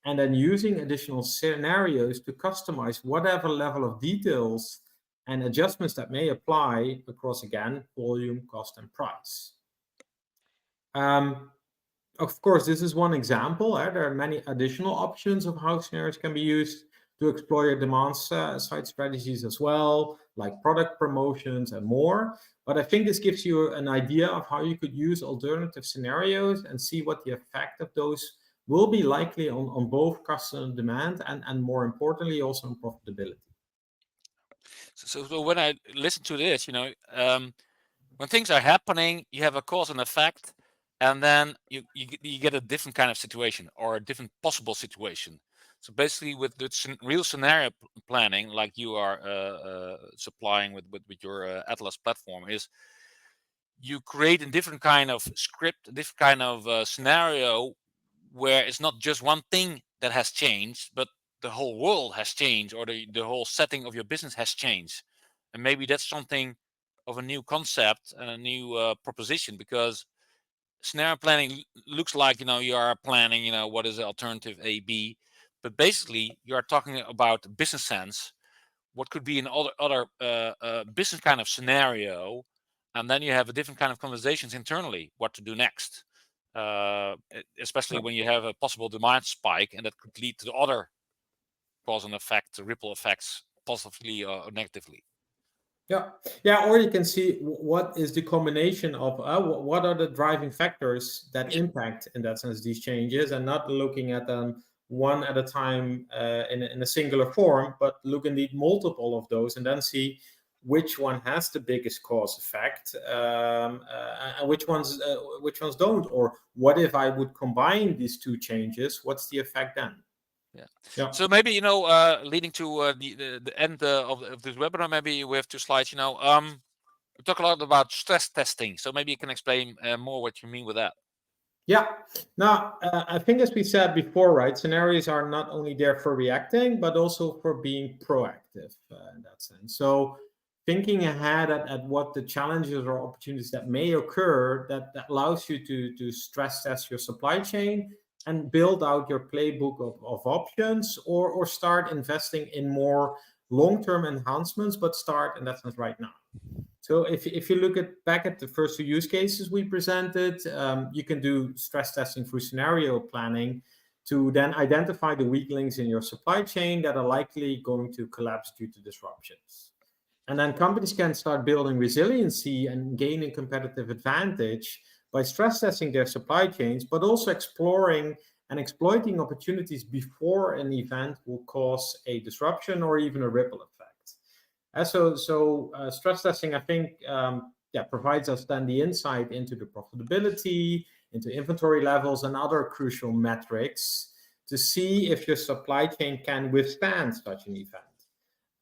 and then using additional scenarios to customize whatever level of details and adjustments that may apply across, again, volume, cost, and price. Of course, this is one example. There are many additional options of how scenarios can be used to explore your demand side strategies as well, like product promotions and more. But I think this gives you an idea of how you could use alternative scenarios and see what the effect of those will be likely on both customer demand and more importantly, also on profitability. So when I listen to this, when things are happening, you have a cause and effect, and then you get a different kind of situation or a different possible situation. So basically, with the real scenario planning, like you are supplying with your Atlas platform, is you create a different kind of script, a different kind of scenario, where it's not just one thing that has changed, but the whole world has changed, or the whole setting of your business has changed. And maybe that's something of a new concept and a new proposition, because scenario planning looks like you are planning what is the alternative A, B, but basically you are talking about business sense, what could be an other business kind of scenario, and then you have a different kind of conversations internally what to do next, especially when you have a possible demand spike, and that could lead to the other cause and effect, ripple effects, positively or negatively. Yeah. Or you can see what is the combination of what are the driving factors that impact, in that sense, these changes, and not looking at them one at a time in a singular form, but look indeed multiple of those, and then see which one has the biggest cause effect, and which ones don't, or what if I would combine these two changes? What's the effect then? Yeah. So maybe leading to the end of this webinar, maybe we have 2 slides. We talk a lot about stress testing. So maybe you can explain more what you mean with that. Yeah. Now, I think, as we said before, right, scenarios are not only there for reacting, but also for being proactive in that sense. So thinking ahead at what the challenges or opportunities that may occur, that allows you to stress test your supply chain and build out your playbook of options, or start investing in more long-term enhancements, but start in that sense right now. So if you look back at the first 2 use cases we presented, you can do stress testing through scenario planning to then identify the weak links in your supply chain that are likely going to collapse due to disruptions. And then companies can start building resiliency and gaining competitive advantage by stress testing their supply chains, but also exploring and exploiting opportunities before an event will cause a disruption or even a ripple effect. So stress testing, I think, provides us then the insight into the profitability, into inventory levels, and other crucial metrics to see if your supply chain can withstand such an event.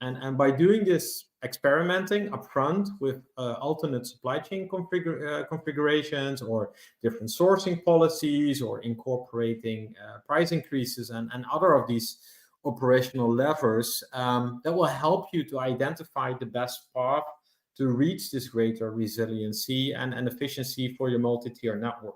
And by doing this, experimenting upfront with alternate supply chain configurations, or different sourcing policies, or incorporating price increases and other of these operational levers, that will help you to identify the best path to reach this greater resiliency and efficiency for your multi-tier network.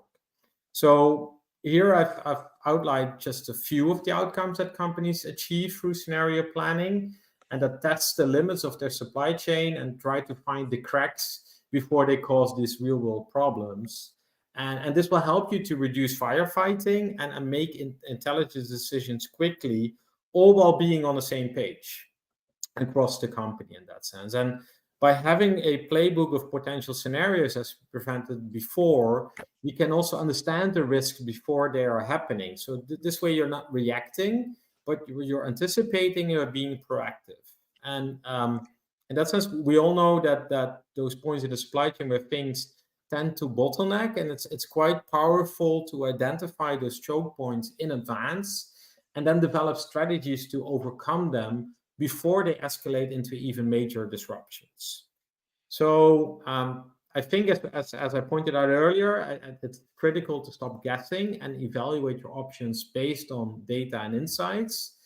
So here I've outlined just a few of the outcomes that companies achieve through scenario planning, and that test the limits of their supply chain and try to find the cracks before they cause these real world problems. And this will help you to reduce firefighting and make intelligent decisions quickly, all while being on the same page across the company in that sense. And by having a playbook of potential scenarios, as presented before, you can also understand the risks before they are happening. So this way you're not reacting, but you're anticipating, you're being proactive. And in that sense, we all know that those points in the supply chain where things tend to bottleneck, and it's quite powerful to identify those choke points in advance and then develop strategies to overcome them before they escalate into even major disruptions. So I think, as I pointed out earlier, it's critical to stop guessing and evaluate your options based on data and insights.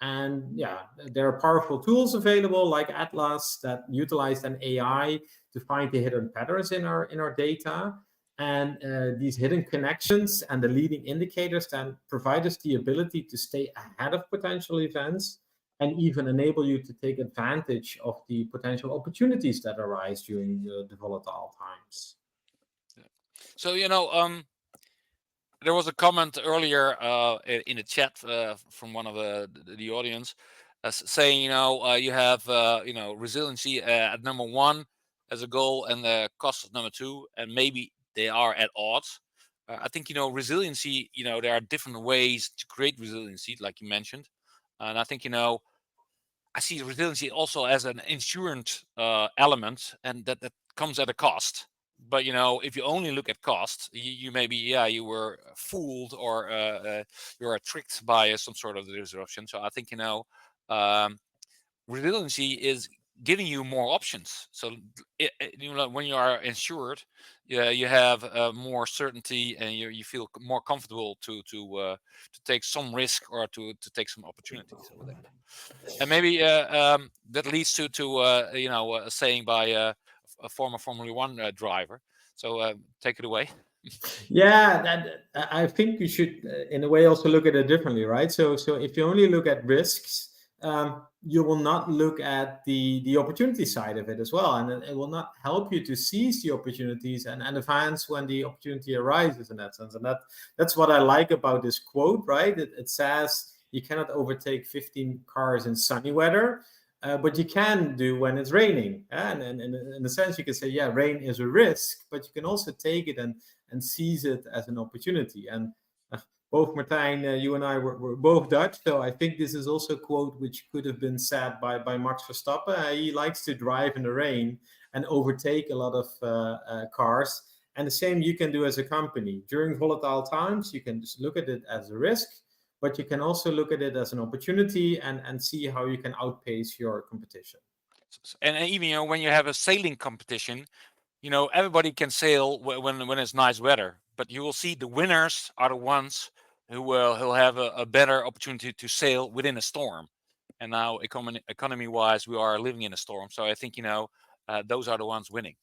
And there are powerful tools available like Atlas that utilize an AI to find the hidden patterns in our data. And these hidden connections and the leading indicators then provide us the ability to stay ahead of potential events and even enable you to take advantage of the potential opportunities that arise during the volatile times. So, there was a comment earlier in the chat from one of the audience saying, you have, resiliency at number 1 as a goal and the cost at number 2, and maybe they are at odds. I think, resiliency, there are different ways to create resiliency, like you mentioned. And I think, I see resiliency also as an insurance element, and that comes at a cost. But if you only look at cost, you maybe you were fooled, or you are tricked by some sort of disruption. So I think resiliency is giving you more options. So when you are insured, you have more certainty, and you feel more comfortable to take some risk, or to take some opportunities over there. And maybe that leads to a saying by a former Formula 1 driver. So take it away. Yeah, I think you should, in a way, also look at it differently, right? So if you only look at risks, you will not look at the opportunity side of it as well, and it will not help you to seize the opportunities and advance when the opportunity arises in that sense. And that's what I like about this quote, right? It says you cannot overtake 15 cars in sunny weather, but you can do when it's raining. And in a sense, you can say, yeah, rain is a risk, but you can also take it and seize it as an opportunity. And both Martijn, you and I were both Dutch, so I think this is also a quote which could have been said by Max Verstappen. He likes to drive in the rain and overtake a lot of cars. And the same you can do as a company. During volatile times, you can just look at it as a risk, but you can also look at it as an opportunity and see how you can outpace your competition. And even when you have a sailing competition, everybody can sail when it's nice weather, but you will see the winners are the ones who'll have a better opportunity to sail within a storm. And now economy wise, we are living in a storm, so I think those are the ones winning.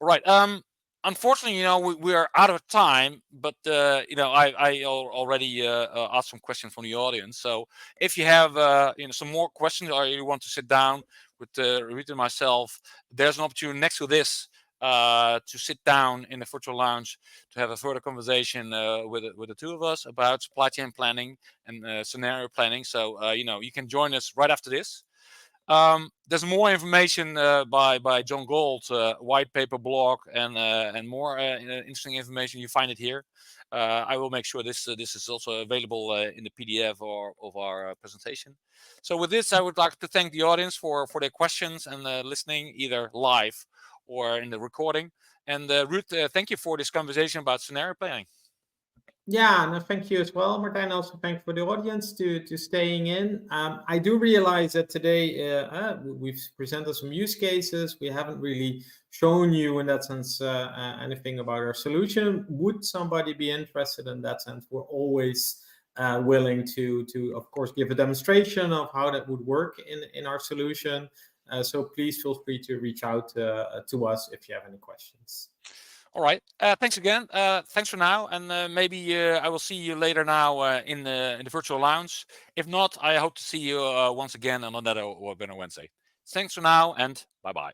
All right. Unfortunately, we are out of time, but I already asked some questions from the audience. So if you have some more questions, or you want to sit down with Ruud and myself, there's an opportunity next to this to sit down in the virtual lounge to have a further conversation with the two of us about supply chain planning and scenario planning. So you can join us right after this. There's more information by John Galt, white paper blog, and more interesting information. You find it here. I will make sure this is also available in the PDF of our presentation. So with this, I would like to thank the audience for their questions and listening either live or in the recording. And Ruud, thank you for this conversation about scenario planning. Yeah, no, thank you as well, Martijn. Also, thank you for the audience to staying in. I do realize that today we've presented some use cases. We haven't really shown you, in that sense, anything about our solution. Would somebody be interested in that sense? We're always willing to, of course, give a demonstration of how that would work in our solution. So please feel free to reach out to us if you have any questions. All right. Thanks again. Thanks for now, and maybe I will see you later now in the virtual lounge. If not, I hope to see you once again on another webinar Wednesday. Thanks for now, and bye bye.